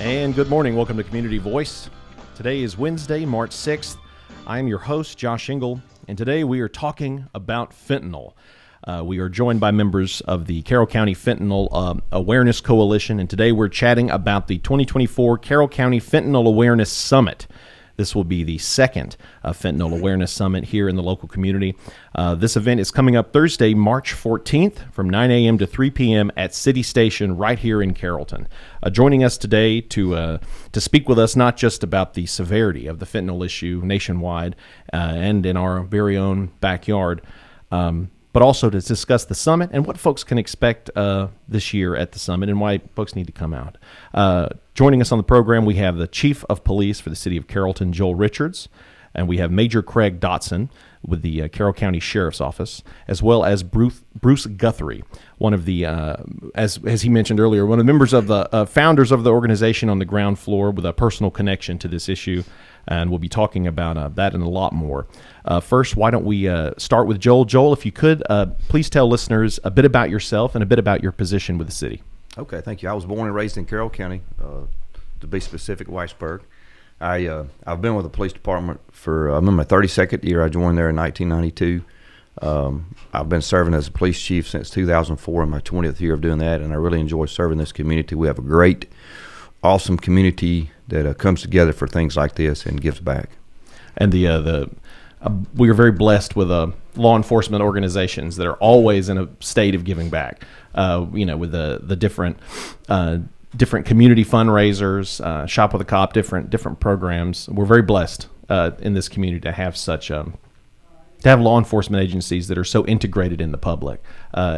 And good morning. Welcome to Community Voice. Today is Wednesday, March 6th. I am your host, Josh Engel, and today we are talking about fentanyl. We are joined by members of the Carroll County Fentanyl Awareness Coalition, and today we're chatting about the 2024 Carroll County Fentanyl Awareness Summit. This will be the second Fentanyl Awareness Summit here in the local community. This event is coming up Thursday, March 14th from 9 a.m. to 3 p.m. at City Station right here in Carrollton. Joining us today to speak with us not just about the severity of the fentanyl issue nationwide and in our very own backyard, but also to discuss the summit and what folks can expect this year at the summit and why folks need to come out. Joining us on the program, we have the Chief of Police for the City of Carrollton, Joel Richards, and we have Major Craig Dodson with the Carroll County Sheriff's Office, as well as Bruce Guthrie, one of the, as he mentioned earlier, one of the members of the founders of the organization on the ground floor with a personal connection to this issue, and we'll be talking about that and a lot more. First, why don't we start with Joel. Joel, if you could, please tell listeners a bit about yourself and a bit about your position with the city. Okay, thank you. I was born and raised in Carroll County, to be specific, Weisburg. I've been with the police department I'm in my 32nd year. I joined there in 1992. I've been serving as a police chief since 2004, in my 20th year of doing that, and I really enjoy serving this community. We have a great, awesome community that comes together for things like this and gives back. And we are very blessed with law enforcement organizations that are always in a state of giving back. With the different community fundraisers, Shop with a Cop, different programs. We're very blessed in this community to have to have law enforcement agencies that are so integrated in the public,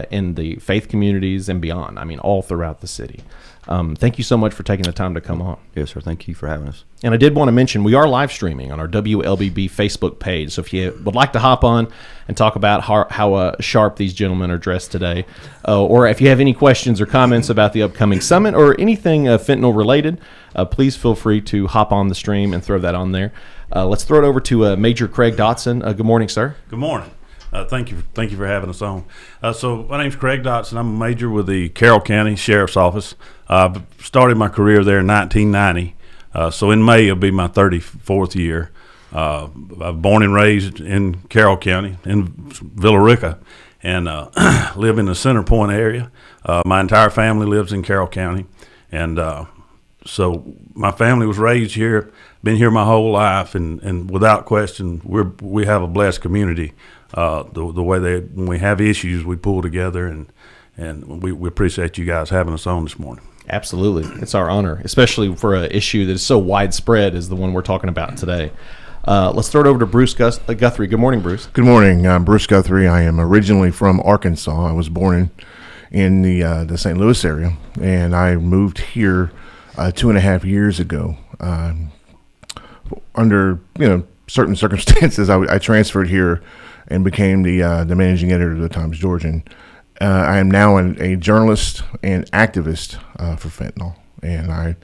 in the faith communities and beyond. I mean, all throughout the city. Thank you so much for taking the time to come on. Yes, sir. Thank you for having us. And I did want to mention we are live streaming on our WLBB Facebook page. So if you would like to hop on and talk about how sharp these gentlemen are dressed today, or if you have any questions or comments about the upcoming summit or anything fentanyl related, please feel free to hop on the stream and throw that on there. Let's throw it over to Major Craig Dodson. Good morning, sir. Good morning. Thank you for having us on. So my name's Craig Dodson. I'm a major with the Carroll County Sheriff's Office. I've started my career there in 1990. So in May, it'll be my 34th year. I'm born and raised in Carroll County, in Villa Rica, and live in the Center Point area. My entire family lives in Carroll County. And so my family was raised here, been here my whole life, and without question, we have a blessed community. The way when we have issues, we pull together, and we appreciate you guys having us on this morning. Absolutely. It's our honor, especially for an issue that is so widespread as the one we're talking about today. Let's throw it over to Bruce Guthrie. Good morning, Bruce. Good morning. I'm Bruce Guthrie. I am originally from Arkansas. I was born in the St. Louis area, and I moved here 2.5 years ago. Under certain circumstances, I transferred here and became the managing editor of the Times-Georgian. I am now a journalist and activist for fentanyl, and I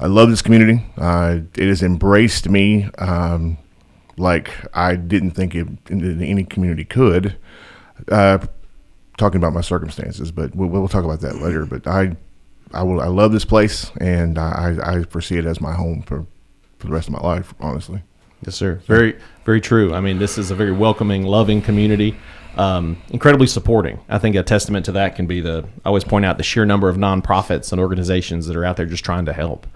love this community. It has embraced me like I didn't think any community could. Talking about my circumstances, but we'll talk about that later. But I love this place, and I foresee it as my home for the rest of my life, honestly. Yes, sir. Very, very true. I mean, this is a very welcoming, loving community, incredibly supporting. I think a testament to that can be I always point out the sheer number of nonprofits and organizations that are out there just trying to help.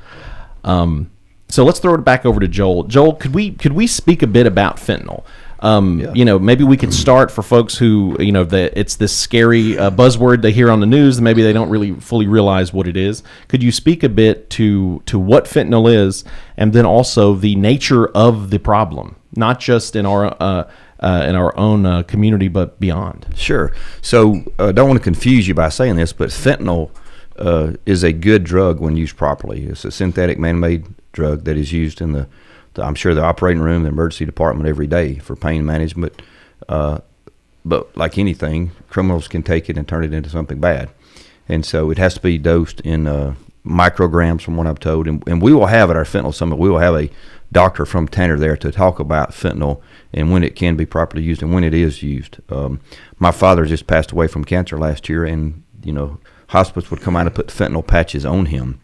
So let's throw it back over to Joel. Joel, could we speak a bit about fentanyl? Maybe we could start for folks who, it's this scary buzzword they hear on the news, and maybe they don't really fully realize what it is. Could you speak a bit to what fentanyl is, and then also the nature of the problem, not just in our own community, but beyond? Sure. So I don't want to confuse you by saying this, but fentanyl is a good drug when used properly. It's a synthetic man-made drug that is used in I'm sure the operating room, the emergency department every day for pain management. But like anything, criminals can take it and turn it into something bad. And so it has to be dosed in micrograms from what I'm told. And we will have at our Fentanyl Summit, we will have a doctor from Tanner there to talk about fentanyl and when it can be properly used and when it is used. My father just passed away from cancer last year, and hospitals would come out and put fentanyl patches on him.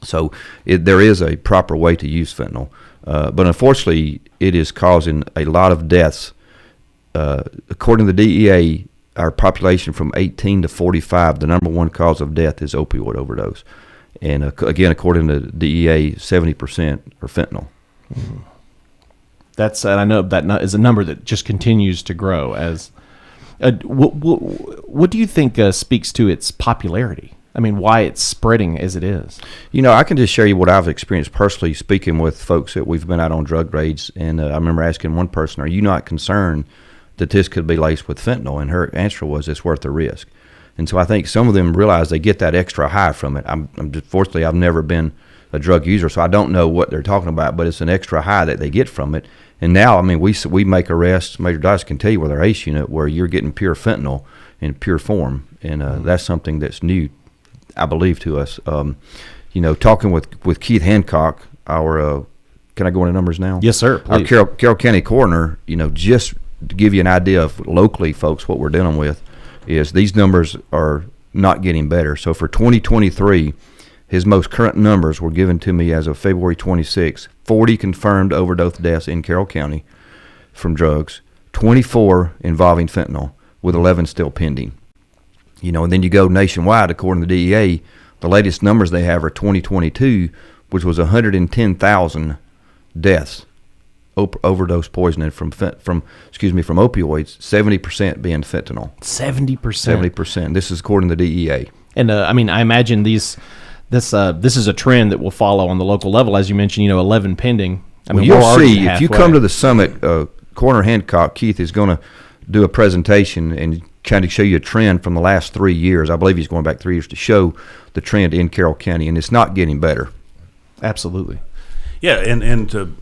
So there is a proper way to use fentanyl. But unfortunately, it is causing a lot of deaths. According to the DEA, our population from 18 to 45, the number one cause of death is opioid overdose. And again, according to the DEA, 70% are fentanyl. Mm-hmm. And I know that is a number that just continues to grow. As what do you think speaks to its popularity? I mean, why it's spreading as it is? I can just share you what I've experienced personally speaking with folks that we've been out on drug raids. And I remember asking one person, are you not concerned that this could be laced with fentanyl? And her answer was, it's worth the risk. And so I think some of them realize they get that extra high from it. Fortunately, I've never been a drug user, so I don't know what they're talking about, but it's an extra high that they get from it. And now, I mean, we make arrests, Major Dodson can tell you with our ACE unit, where you're getting pure fentanyl in pure form. And that's something that's new, I believe, to us. Talking with Keith Hancock, our can I go into numbers now? Yes, sir. Please. Our Carroll County coroner, just to give you an idea of locally, folks, what we're dealing with is these numbers are not getting better. So for 2023, his most current numbers were given to me as of February 26, 40 confirmed overdose deaths in Carroll County from drugs, 24 involving fentanyl, with 11 still pending. And then you go nationwide, according to the DEA, the latest numbers they have are 2022, which was 110,000 deaths, overdose poisoning from opioids, 70% being fentanyl. 70%. 70%. This is according to the DEA. And I imagine this is a trend that will follow on the local level, as you mentioned. 11 pending. You'll see if you come to the summit. Coroner Hancock, Keith, is going to do a presentation and kind of show you a trend from the last 3 years. I believe he's going back 3 years to show the trend in Carroll County, and it's not getting better. Absolutely. Yeah, and to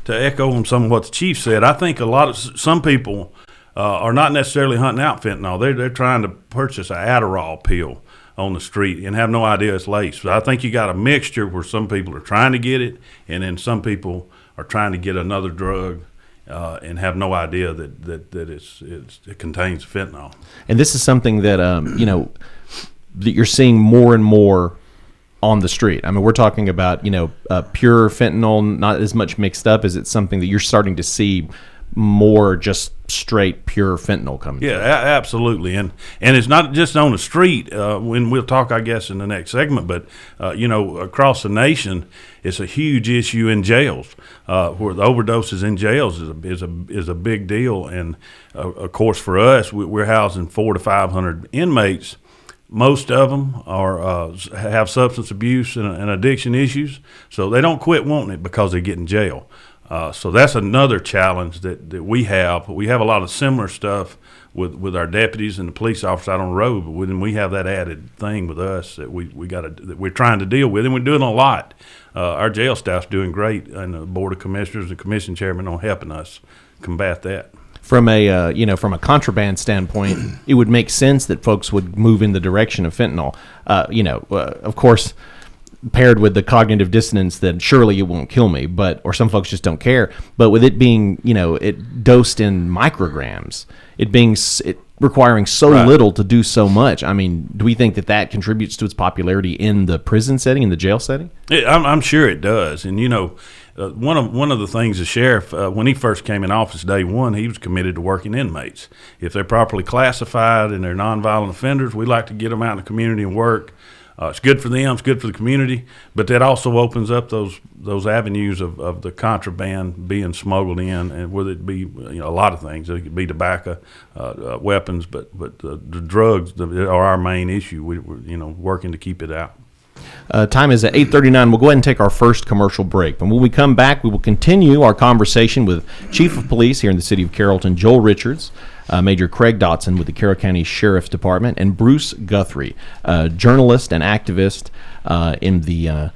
echo on some of what the chief said, I think some people are not necessarily hunting out fentanyl. They're trying to purchase an Adderall pill on the street and have no idea it's laced. But I think you got a mixture where some people are trying to get it, and then some people are trying to get another drug and have no idea that it contains fentanyl. And this is something that that you're seeing more and more on the street. I mean, we're talking about pure fentanyl, not as much mixed up. Is it something that you're starting to see more just straight pure fentanyl coming? Yeah, absolutely. And it's not just on the street. When we'll talk, I guess, in the next segment, but across the nation, it's a huge issue in jails, where the overdoses in jails is a big deal. And of course, for us, we're housing 400 to 500 inmates. Most of them have substance abuse and addiction issues, so they don't quit wanting it because they get in jail. So that's another challenge that we have. We have a lot of similar stuff with our deputies and the police officers out on the road, but we have that added thing with us that we're trying to deal with, and we're doing a lot. Our jail staff's doing great, and the Board of Commissioners and Commission Chairman are helping us combat that. From a contraband standpoint, it would make sense that folks would move in the direction of fentanyl. Of course, paired with the cognitive dissonance that surely it won't kill me, or some folks just don't care. But with it being, it dosed in micrograms, it requiring so little to do so much. I mean, do we think that contributes to its popularity in the prison setting, in the jail setting? I'm sure it does. And one of the things the sheriff, when he first came in office day one, he was committed to working inmates. If they're properly classified and they're nonviolent offenders, we like to get them out in the community and work. It's good for them, it's good for the community, but that also opens up those avenues of the contraband being smuggled in, and whether it be a lot of things. It could be tobacco, weapons, but the drugs are our main issue. We're working to keep it out. Time is at 8:39. We'll go ahead and take our first commercial break. And when we come back, we will continue our conversation with Chief of Police here in the city of Carrollton, Joel Richards, Major Craig Dodson with the Carroll County Sheriff's Department, and Bruce Guthrie, journalist and activist on the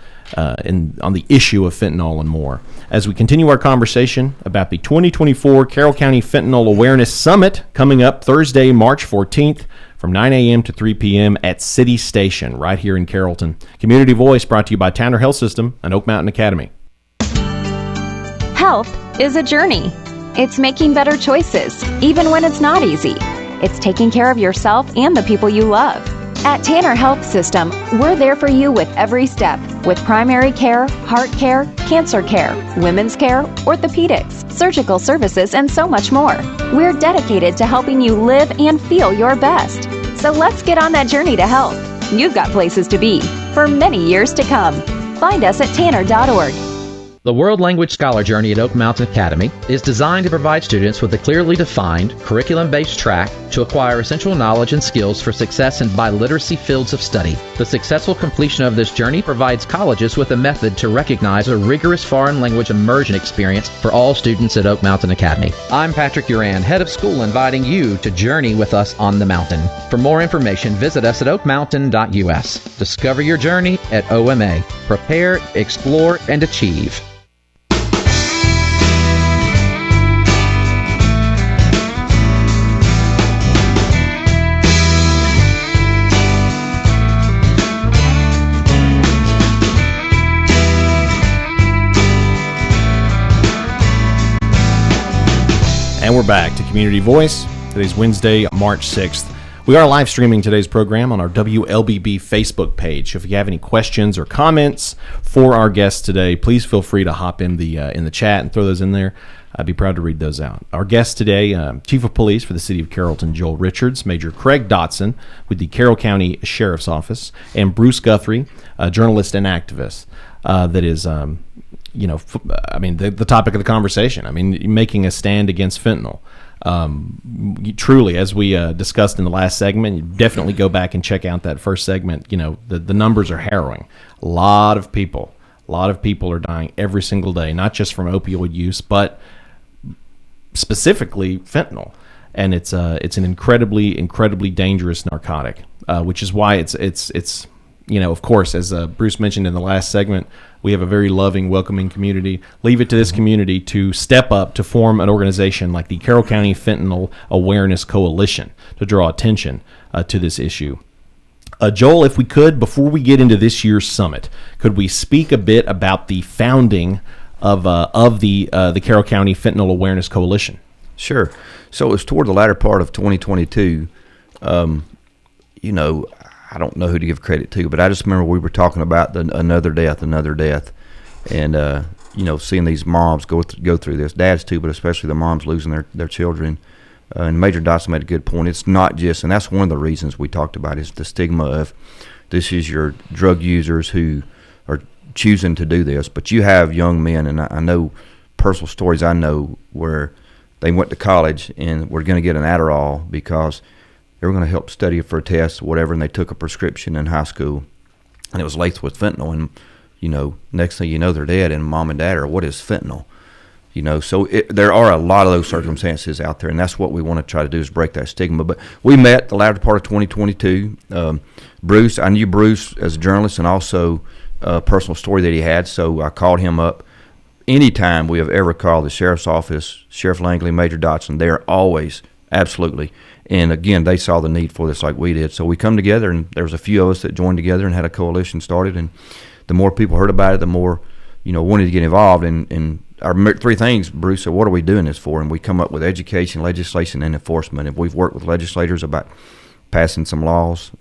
issue of fentanyl and more. As we continue our conversation about the 2024 Carroll County Fentanyl Awareness Summit coming up Thursday, March 14th, from 9 a.m. to 3 p.m. at City Station, right here in Carrollton. Community Voice brought to you by Tanner Health System and Oak Mountain Academy. Health is a journey. It's making better choices, even when it's not easy. It's taking care of yourself and the people you love. At Tanner Health System, we're there for you with every step, with primary care, heart care, cancer care, women's care, orthopedics, surgical services, and so much more. We're dedicated to helping you live and feel your best. So let's get on that journey to health. You've got places to be for many years to come. Find us at tanner.org. The World Language Scholar Journey at Oak Mountain Academy is designed to provide students with a clearly defined, curriculum-based track to acquire essential knowledge and skills for success in biliteracy fields of study. The successful completion of this journey provides colleges with a method to recognize a rigorous foreign language immersion experience for all students at Oak Mountain Academy. I'm Patrick Uran, head of school, inviting you to journey with us on the mountain. For more information, visit us at oakmountain.us. Discover your journey at OMA. Prepare, explore, and achieve. And we're back to Community Voice. Today's Wednesday, March 6th. We are live streaming today's program on our WLBB Facebook page. So if you have any questions or comments for our guests today, please feel free to hop in the chat and throw those in there. I'd be proud to read those out. Our guest today, Chief of Police for the City of Carrollton, Joel Richards, Major Craig Dodson with the Carroll County Sheriff's Office, and Bruce Guthrie, a journalist and activist that is the topic of the conversation. I mean, making a stand against fentanyl. Truly, as we discussed in the last segment, you definitely go back and check out that first segment. You know, the numbers are harrowing. A lot of people are dying every single day, not just from opioid use, but specifically fentanyl. And it's an incredibly dangerous narcotic, which is why it's of course, as Bruce mentioned in the last segment, we have a very loving, welcoming community. Leave it to this community to step up to form an organization like the Carroll County Fentanyl Awareness Coalition to draw attention to this issue. Joel, if we could, before we get into this year's summit, could we speak a bit about the founding of the Carroll County Fentanyl Awareness Coalition? Sure. So it was toward the latter part of 2022. I don't know who to give credit to, but I just remember we were talking about another death, and seeing these moms go through this, dads too, but especially the moms losing their children. And Major Dodson made a good point. It's not just, and that's one of the reasons we talked about, is the stigma of this is your drug users who are choosing to do this, but you have young men, and I know personal stories I know where they went to college and were going to get an Adderall because they were going to help study for a test or whatever, and they took a prescription in high school, and it was laced with fentanyl. And, next thing you know, they're dead, and mom and dad are, what is fentanyl? So there are a lot of those circumstances out there, and that's what we want to try to do is break that stigma. But we met the latter part of 2022. Bruce, I knew Bruce as a journalist and also a personal story that he had, so I called him up. Anytime we have ever called the Sheriff's Office, Sheriff Langley, Major Dodson, they are always, absolutely. And again, they saw the need for this like we did. So we come together, and there was a few of us that joined together and had a coalition started. And the more people heard about it, the more, wanted to get involved. And our three things, Bruce said, what are we doing this for? And we come up with education, legislation, and enforcement. And we've worked with legislators about passing some laws.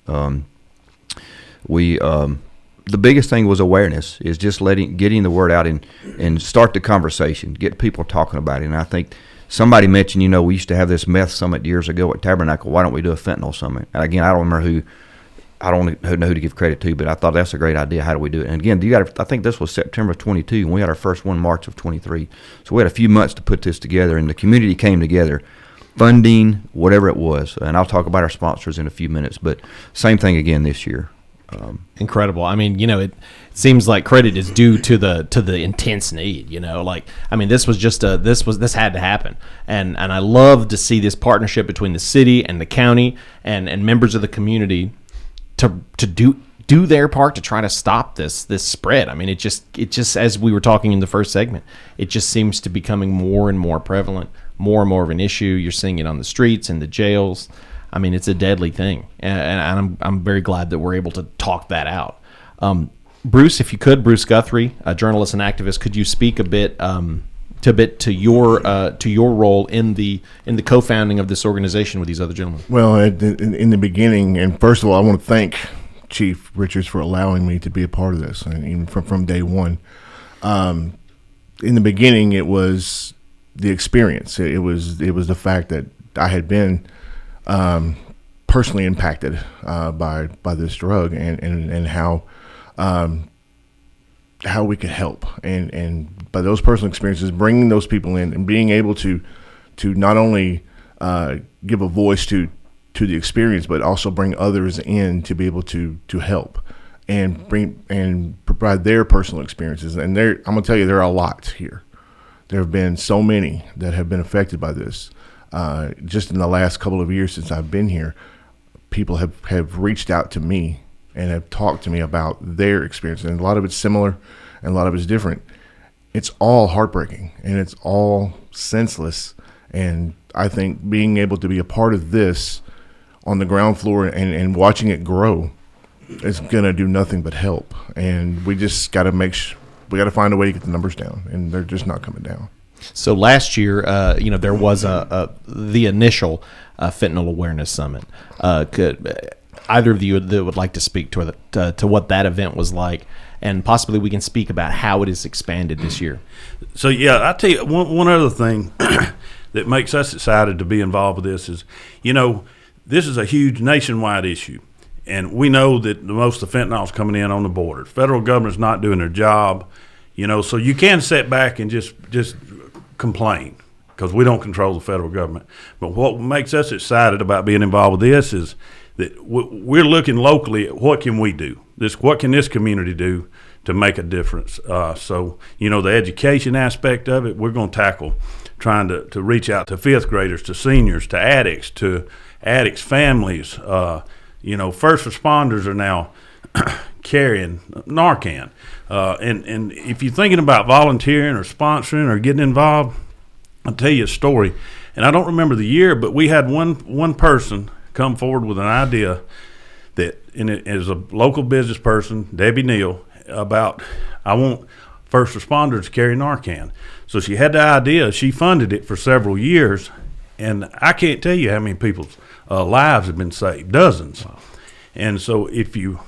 The biggest thing was awareness, is just getting the word out and start the conversation, get people talking about it. And I think somebody mentioned, we used to have this meth summit years ago at Tabernacle. Why don't we do a fentanyl summit? And again, I don't remember I don't know who to give credit to, but I thought that's a great idea. How do we do it? And again, I think this was September of 22, and we had our first one March of 23. So we had a few months to put this together, and the community came together, funding, whatever it was. And I'll talk about our sponsors in a few minutes, but same thing again this year. Incredible. I mean, it seems like credit is due to the intense need. This had to happen, and I love to see this partnership between the city and the county and members of the community to do their part to try to stop this spread. I mean, it just as we were talking in the first segment, it just seems to be becoming more and more prevalent, more and more of an issue. You're seeing it on the streets and the jails. I mean, it's a deadly thing, and I'm very glad that we're able to talk that out. Bruce, if you could, Bruce Guthrie, a journalist and activist, could you speak a bit bit to your role in the co-founding of this organization with these other gentlemen. Well, in the beginning, and first of all, I want to thank Chief Richards for allowing me to be a part of this, and even from day one. In the beginning, it was the experience. It was the fact that I had been personally impacted by this drug, and how we could help, and by those personal experiences, bringing those people in and being able to not only give a voice to the experience, but also bring others in to be able to help and bring and provide their personal experiences. And I'm gonna tell you, there are a lot here. There have been so many that have been affected by this. Just in the last couple of years since I've been here, people have reached out to me and have talked to me about their experience. And a lot of it's similar and a lot of it's different. It's all heartbreaking and it's all senseless. And I think being able to be a part of this on the ground floor and watching it grow is going to do nothing but help. And we just got to we got to find a way to get the numbers down, and they're just not coming down. So last year, there was the initial Fentanyl Awareness Summit. Could either of you that would like to speak to what that event was like, and possibly we can speak about how it is expanded this year? So yeah, I'll tell you one other thing that makes us excited to be involved with this is, this is a huge nationwide issue. And we know that most of the fentanyl is coming in on the border. The federal government's not doing their job, so you can sit back and just complain because we don't control the federal government. But what makes us excited about being involved with this is that we're looking locally at what can we do. What can this community do to make a difference? So, the education aspect of it, we're going to tackle trying to reach out to fifth graders, to seniors, to addicts' families. First responders are now carrying Narcan. And if you're thinking about volunteering or sponsoring or getting involved, I'll tell you a story. And I don't remember the year, but we had one person come forward with an idea that, and it is a local business person, Debbie Neal, about, I want first responders to carry Narcan. So she had the idea. She funded it for several years. And I can't tell you how many people's lives have been saved, dozens. Wow. And so if you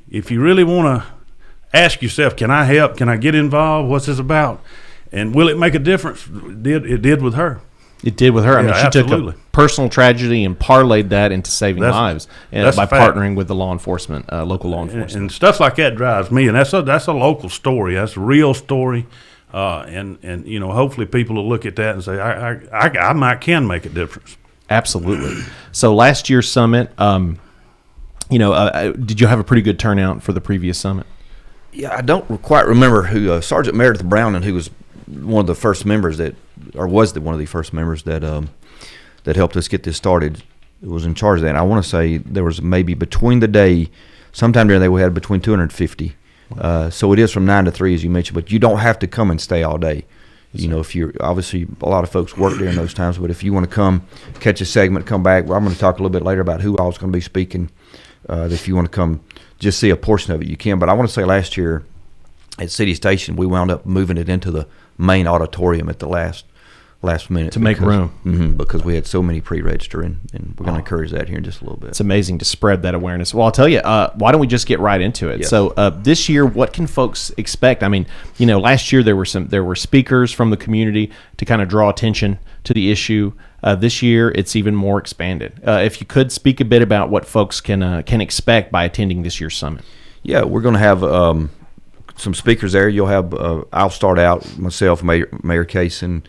really want to ask yourself, can I help? Can I get involved? What's this about? And will it make a difference? It did with her. It did with her. Yeah, she absolutely. took a personal tragedy and parlayed that into saving lives by partnering with the law enforcement, local law enforcement. And stuff like that drives me. And that's a local story. That's a real story. And hopefully people will look at that and say, I can make a difference. Absolutely. So last year's summit, did you have a pretty good turnout for the previous summit? Yeah, I don't quite remember who Sergeant Meredith Browning, who was one of the first members that helped us get this started, was in charge of that. And I want to say there was maybe between the day, sometime during the day, we had between 250. So it is from 9 to 3, as you mentioned, but you don't have to come and stay all day. If you're obviously, a lot of folks work during those times, but if you want to come catch a segment, come back. Well, I'm going to talk a little bit later about who I was going to be speaking. If you want to come just see a portion of it, you can. But I want to say last year at City Station, we wound up moving it into the main auditorium at the last minute to make room, because we had so many pre-register, and we're going to encourage that here in just a little bit. It's amazing to spread that awareness. Well, I'll tell you, why don't we just get right into it? Yes. So this year, what can folks expect? I mean, last year there were speakers from the community to kind of draw attention to the issue. This year, it's even more expanded. If you could speak a bit about what folks can expect by attending this year's summit. Yeah, we're going to have some speakers there. You'll have I'll start out myself, Mayor Case, and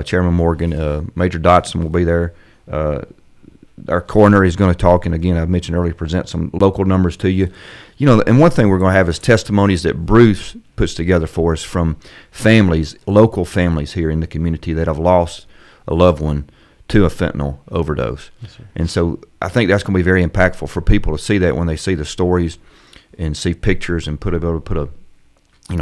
Chairman Morgan. Major Dodson will be there. Our coroner is going to talk, and again, I mentioned earlier, present some local numbers to you. And one thing we're going to have is testimonies that Bruce puts together for us from families, local families here in the community that have lost a loved one to a fentanyl overdose. Yes, and so I think that's going to be very impactful for people to see that when they see the stories and see pictures and put a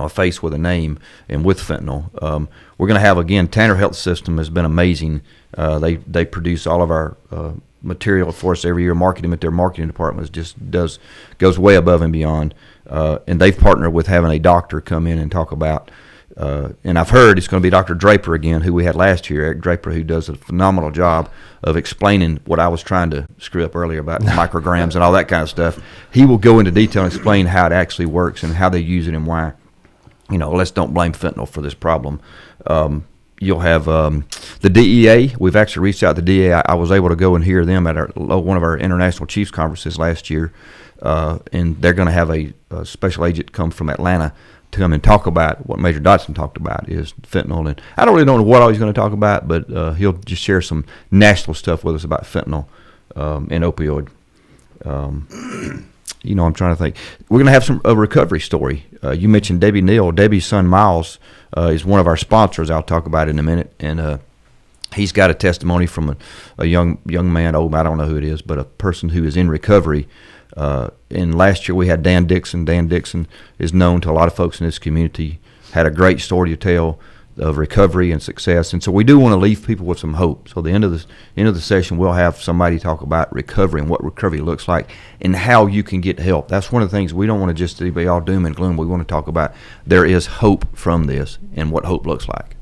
face with a name and with fentanyl. We're going to have, again, Tanner Health System has been amazing. They produce all of our material for us every year. Marketing at their marketing department goes way above and beyond. And they've partnered with having a doctor come in and talk about And I've heard it's going to be Dr. Draper again, who we had last year, Eric Draper, who does a phenomenal job of explaining what I was trying to screw up earlier about micrograms and all that kind of stuff. He will go into detail and explain how it actually works and how they use it and why. Let's don't blame fentanyl for this problem. You'll have the DEA. We've actually reached out to the DEA. I was able to go and hear them at one of our International Chiefs conferences last year, and they're going to have a special agent come from Atlanta to come and talk about what Major Dodson talked about, is fentanyl. And I don't really know what all he's going to talk about, but he'll just share some national stuff with us about fentanyl and opioid. I'm trying to think. We're going to have a recovery story. You mentioned Debbie Neal. Debbie's son Miles is one of our sponsors. I'll talk about it in a minute. And he's got a testimony from a young man, I don't know who it is, but a person who is in recovery. And last year we had Dan Dixon. Dan Dixon is known to a lot of folks in this community, had a great story to tell of recovery and success. And so we do want to leave people with some hope. So the end of the session, we'll have somebody talk about recovery and what recovery looks like and how you can get help. That's one of the things we don't want to just be all doom and gloom. We want to talk about there is hope from this and what hope looks like.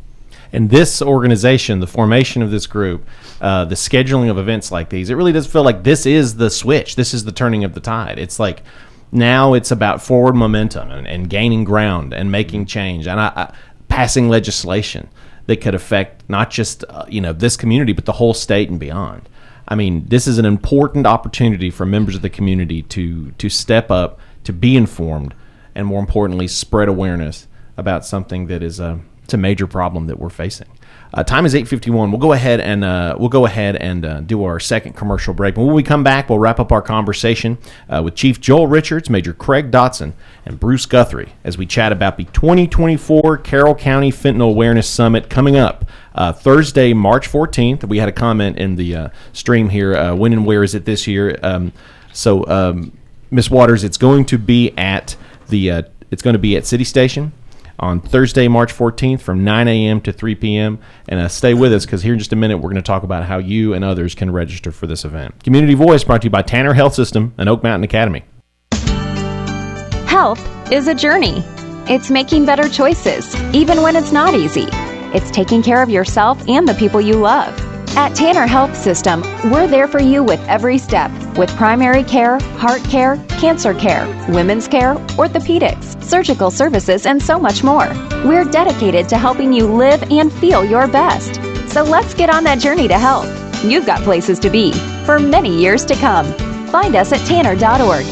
And this organization, the formation of this group, the scheduling of events like these, it really does feel like this is the switch. This is the turning of the tide. It's like now it's about forward momentum and gaining ground and making change and passing legislation that could affect not just this community, but the whole state and beyond. I mean, this is an important opportunity for members of the community to step up, to be informed, and more importantly, spread awareness about something that is it's a major problem that we're facing. Time is 8:51. We'll go ahead and do our second commercial break. When we come back, we'll wrap up our conversation with Chief Joel Richards, Major Craig Dodson, and Bruce Guthrie as we chat about the 2024 Carroll County Fentanyl Awareness Summit coming up Thursday, March 14th. We had a comment in the stream here. When and where is it this year? Ms. Waters, it's going to be at City Station on Thursday, March 14th from 9 a.m. to 3 p.m. And stay with us because here in just a minute we're going to talk about how you and others can register for this event. Community Voice brought to you by Tanner Health System and Oak Mountain Academy. Health is a journey. It's making better choices, even when it's not easy. It's taking care of yourself and the people you love. At Tanner Health System, we're there for you with every step, with primary care, heart care, cancer care, women's care, orthopedics, surgical services, and so much more. We're dedicated to helping you live and feel your best. So let's get on that journey to health. You've got places to be for many years to come. Find us at tanner.org.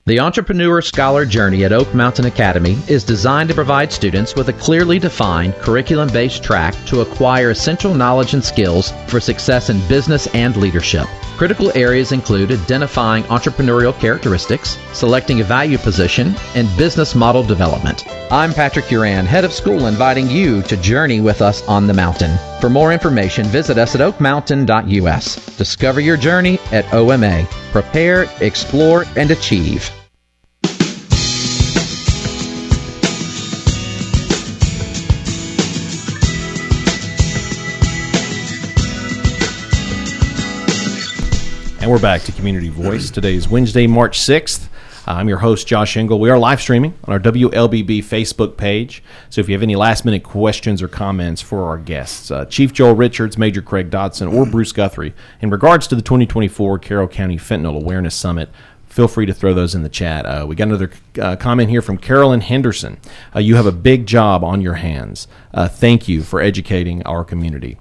The Entrepreneur Scholar Journey at Oak Mountain Academy is designed to provide students with a clearly defined curriculum-based track to acquire essential knowledge and skills for success in business and leadership. Critical areas include identifying entrepreneurial characteristics, selecting a value position, and business model development. I'm Patrick Uran, head of school, inviting you to journey with us on the mountain. For more information, visit us at oakmountain.us. Discover your journey at OMA. Prepare, explore, and achieve. And we're back to Community Voice. Today is Wednesday, March 6th. I'm your host, Josh Engel. We are live streaming on our WLBB Facebook page. So if you have any last-minute questions or comments for our guests, Chief Joel Richards, Major Craig Dodson, or Bruce Guthrie, in regards to the 2024 Carroll County Fentanyl Awareness Summit, feel free to throw those in the chat. We got another comment here from Carolyn Henderson. You have a big job on your hands. Thank you for educating our community.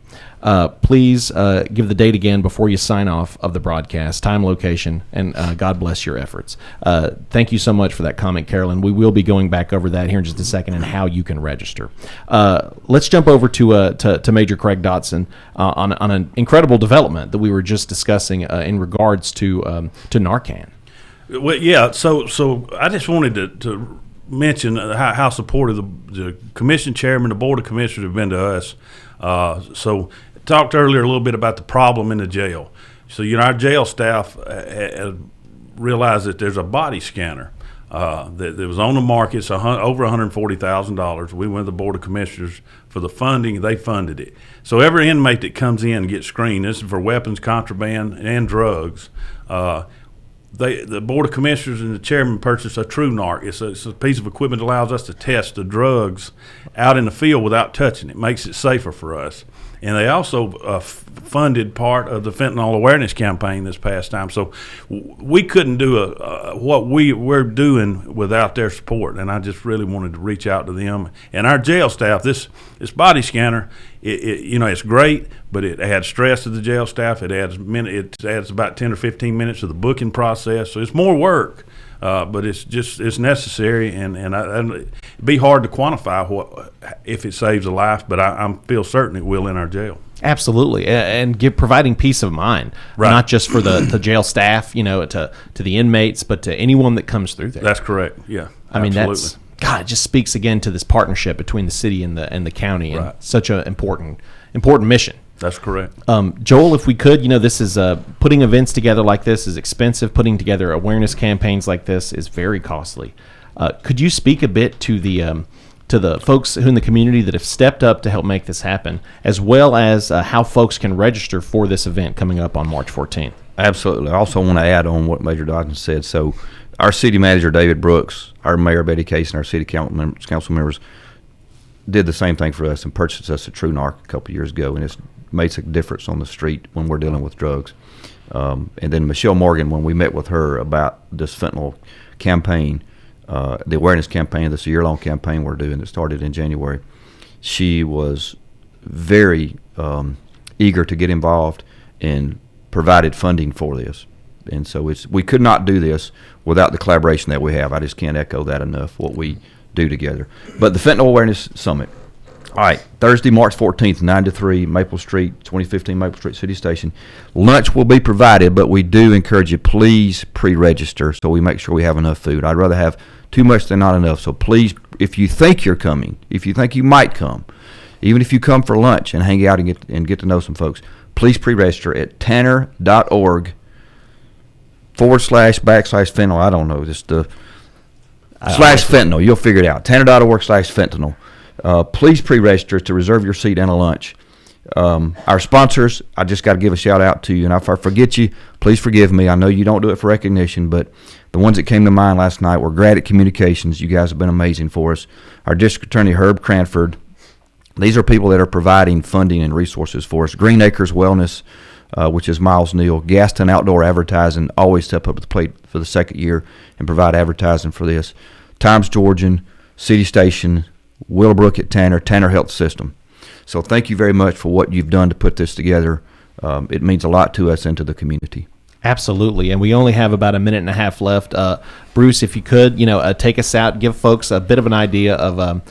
Please give the date again before you sign off of the broadcast, time, location, and God bless your efforts. Thank you so much for that comment, Carolyn. We will be going back over that here in just a second and how you can register. Let's jump over to Major Craig Dodson on an incredible development that we were just discussing in regards to Narcan. Well, yeah. So I just wanted to mention how supportive the commission chairman, the board of commissioners have been to us. So talked earlier a little bit about the problem in the jail. So, our jail staff realized that there's a body scanner that was on the market. It's over $140,000. We went to the Board of Commissioners for the funding. They funded it. So every inmate that comes in and gets screened, this is for weapons, contraband, and drugs, the Board of Commissioners and the chairman purchased a True Narc. It's a piece of equipment that allows us to test the drugs out in the field without touching it. Makes it safer for us. And they also funded part of the fentanyl awareness campaign this past time. So we couldn't do what we're doing without their support. And I just really wanted to reach out to them. And our jail staff, this body scanner, it's great, but it adds stress to the jail staff. It adds about 10 or 15 minutes to the booking process. So it's more work. But it's necessary, and it'd be hard to quantify if it saves a life, but I feel certain it will in our jail. Absolutely, and providing peace of mind, right. Not just for the jail staff, to the inmates, but to anyone that comes through there. That's correct. Yeah, I mean it just speaks again to this partnership between the city and the county, and right. Such an important mission. That's correct. Joel, if we could, this is putting events together like this is expensive. Putting together awareness campaigns like this is very costly. Could you speak a bit to the folks who in the community that have stepped up to help make this happen, as well as how folks can register for this event coming up on March 14th? Absolutely. I also want to add on what Major Dodson said. So our city manager, David Brooks, our mayor, Betty Case, and our city council members did the same thing for us and purchased us a True Narc a couple of years ago, and it's made a difference on the street when we're dealing with drugs. And then Michelle Morgan, when we met with her about this fentanyl campaign, the awareness campaign, this year-long campaign we're doing that started in January, she was very eager to get involved and provided funding for this. And so we could not do this without the collaboration that we have. I just can't echo that enough, what we do together. But the Fentanyl Awareness Summit, all right, Thursday, March 14th, 9 to 3, Maple Street, 2015 Maple Street City Station. Lunch will be provided, but we do encourage you, please pre-register so we make sure we have enough food. I'd rather have too much than not enough. So please, if you think you're coming, if you think you might come, even if you come for lunch and hang out and get to know some folks, please pre-register at tanner.org//fentanyl. I don't know, just the /fentanyl. You'll figure it out. Tanner.org/fentanyl. Please pre-register to reserve your seat and a lunch. Our sponsors, I just got to give a shout out to you, and if I forget you, please forgive me. I know you don't do it for recognition, but the ones that came to mind last night were Gradit Communications. You guys have been amazing for us. Our District Attorney, Herb Cranford. These are people that are providing funding and resources for us. Green Acres Wellness, which is Miles Neal. Gaston Outdoor Advertising, always step up to the plate for the second year and provide advertising for this. Times Georgian, City Station, Willowbrook at Tanner Health System. So thank you very much for what you've done to put this together. It means a lot to us and to the community. Absolutely, and we only have about a minute and a half left. Bruce, if you could, take us out, give folks a bit of an idea of a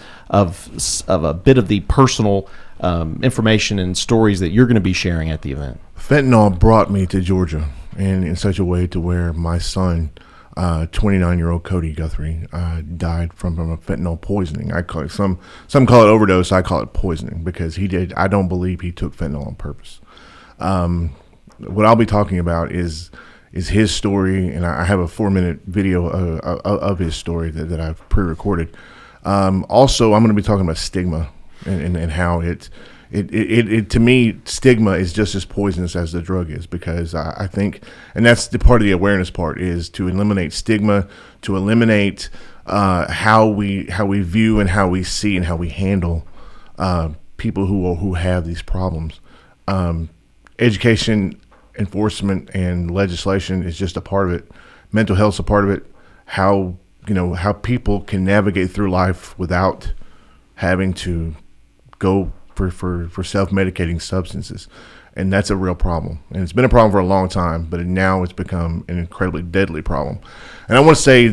bit of the personal information and stories that you're going to be sharing at the event. Fentanyl brought me to Georgia, and in such a way to where my son, 29-year-old Cody Guthrie, died from a fentanyl poisoning. I call it some call it overdose. I call it poisoning because he did. I don't believe he took fentanyl on purpose. What I'll be talking about is his story, and I have a 4-minute video of his story that I've pre-recorded. Also, I'm going to be talking about stigma and how it to me, stigma is just as poisonous as the drug is, because I think, and that's the part of the awareness part, is to eliminate stigma, to eliminate how we view and how we see and how we handle people who have these problems. Education, enforcement, and legislation is just a part of it. Mental health's a part of it. How people can navigate through life without having to go for self-medicating substances, and that's a real problem. And it's been a problem for a long time, but now it's become an incredibly deadly problem. And I want to say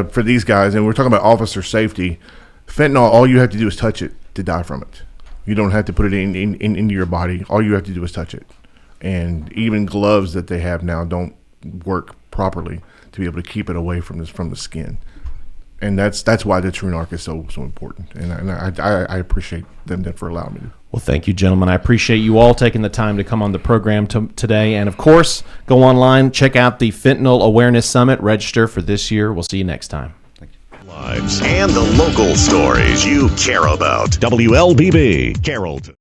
for these guys, and we're talking about officer safety, fentanyl, all you have to do is touch it to die from it. You don't have to put it into your body. All you have to do is touch it. And even gloves that they have now don't work properly to be able to keep it away from the skin. And that's why the True Narc is so important. And I appreciate them for allowing me to. Well, thank you, gentlemen. I appreciate you all taking the time to come on the program today. And, of course, go online, check out the Fentanyl Awareness Summit, register for this year. We'll see you next time. Lives and the local stories you care about. WLBB, Carrollton.